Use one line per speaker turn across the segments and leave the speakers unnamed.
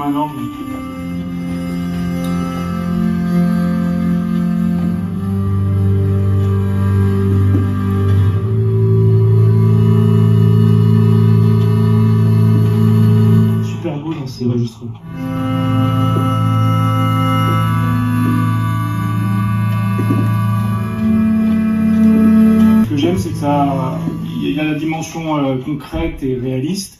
comme un angle. Super beau dans ces registres-là. Ce que j'aime, c'est que il y a la dimension concrète et réaliste.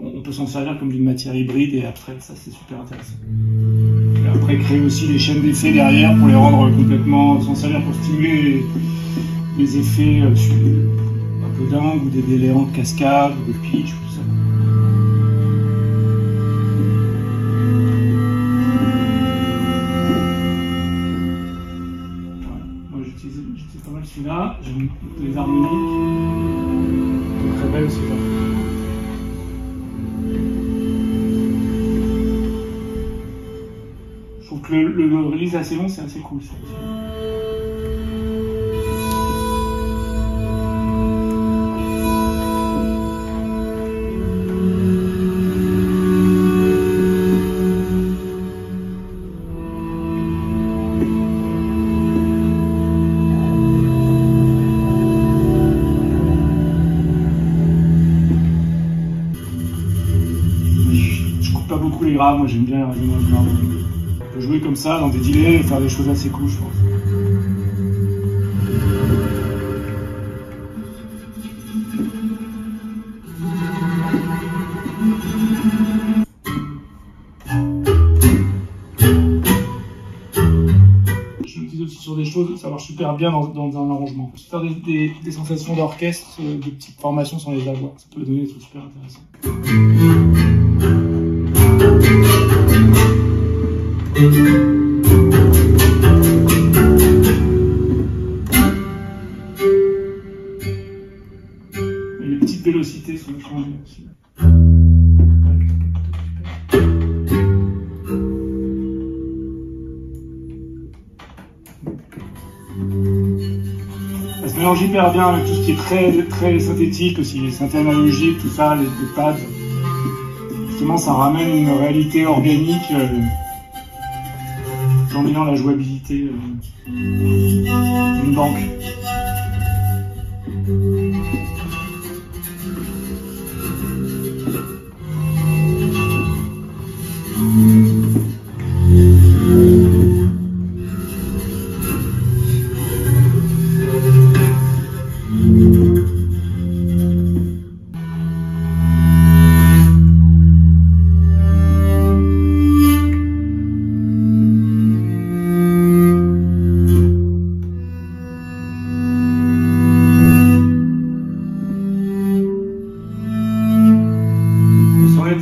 On peut s'en servir comme d'une matière hybride et abstraite, ça c'est super intéressant. Et après, créer aussi des chaînes d'effets derrière pour les rendre complètement, s'en servir pour stimuler les effets un peu dingues ou des éléments de cascade, ou de pitch, tout ça. Moi j'utilise pas mal celui-là, j'aime les harmoniques, très belle aussi. Je trouve que le release assez long, c'est assez cool. Ça. Je coupe pas beaucoup les graves, moi j'aime bien les résonances graves. On peut jouer comme ça dans des delays et faire des choses assez cool, je pense. Je l'utilise aussi sur des choses, ça marche super bien dans un arrangement. Faire des sensations d'orchestre, de petites formations sans les avoir, ça peut donner des trucs super intéressants. Et les petites vélocités sont vachement bien aussi. Ça se mélange hyper bien avec tout ce qui est très synthétique aussi, les synthés analogiques, tout ça, les pads. Justement, ça ramène une réalité organique en mêlant la jouabilité d'une banque.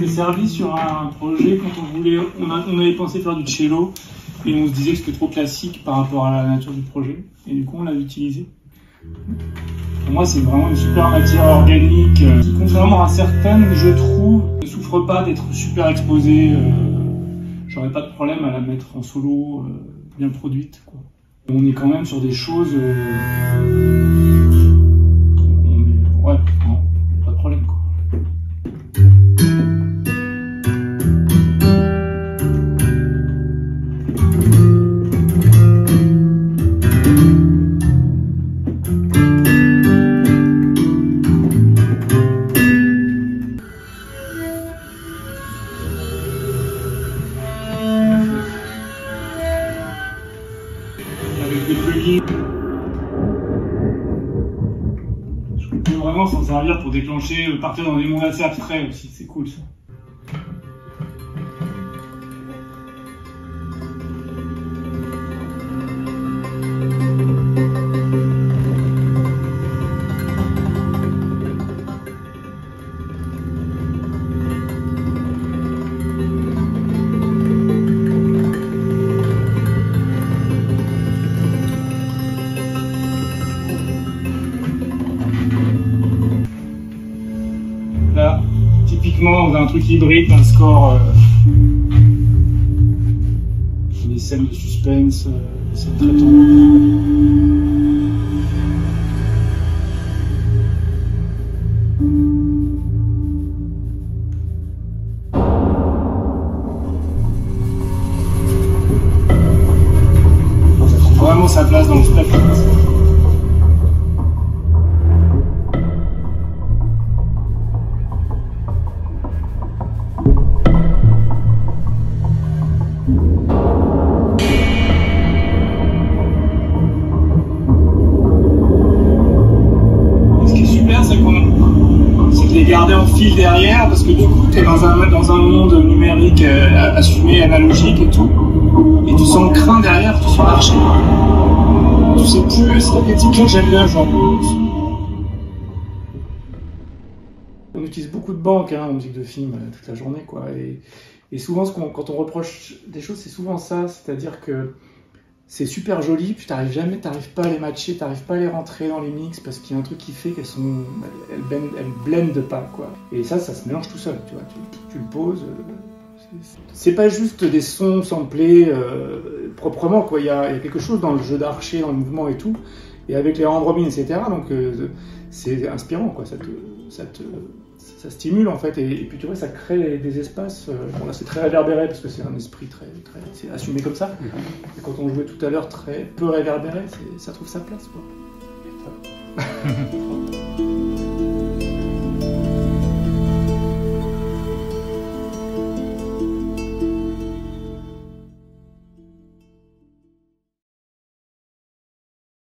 Servi sur un projet quand on avait pensé faire du cello et on se disait que c'était trop classique par rapport à la nature du projet et du coup on l'a utilisé. Pour moi c'est vraiment une super matière organique qui contrairement à certaines je trouve ne souffre pas d'être super exposée. J'aurais pas de problème à la mettre en solo bien produite, quoi. On est quand même sur des choses ouais, non, pas de problème, quoi. Je peux vraiment s'en servir pour déclencher, partir dans des mondes assez abstraits aussi, c'est cool ça. Là, typiquement, on a un truc hybride, un score, des scènes de suspense, des scènes très tendues. place dans le spectre. Garder en fil derrière parce que du coup tu es dans un monde numérique assumé, analogique et tout, et tu sens le crin derrière, tu sens l'archer. Tu sais plus, c'est pas quel type de jeu j'aime bien, genre. On utilise beaucoup de banques en musique de film toute la journée, quoi, et souvent quand on reproche des choses, c'est souvent ça, c'est-à-dire que c'est super joli, puis t'arrives pas à les matcher, t'arrives pas à les rentrer dans les mix parce qu'il y a un truc qui fait elles blendent pas, quoi. Et ça se mélange tout seul, tu vois. Tu le poses. C'est pas juste des sons samplés proprement, quoi. Il y a quelque chose dans le jeu d'archer, dans le mouvement et tout, et avec les hand robins, etc. Donc c'est inspirant, quoi. Ça stimule en fait, et puis tu vois, ça crée des espaces. Bon, là c'est très réverbéré parce que c'est un esprit c'est assumé comme ça. Et quand on jouait tout à l'heure très peu réverbéré, ça trouve sa place, quoi.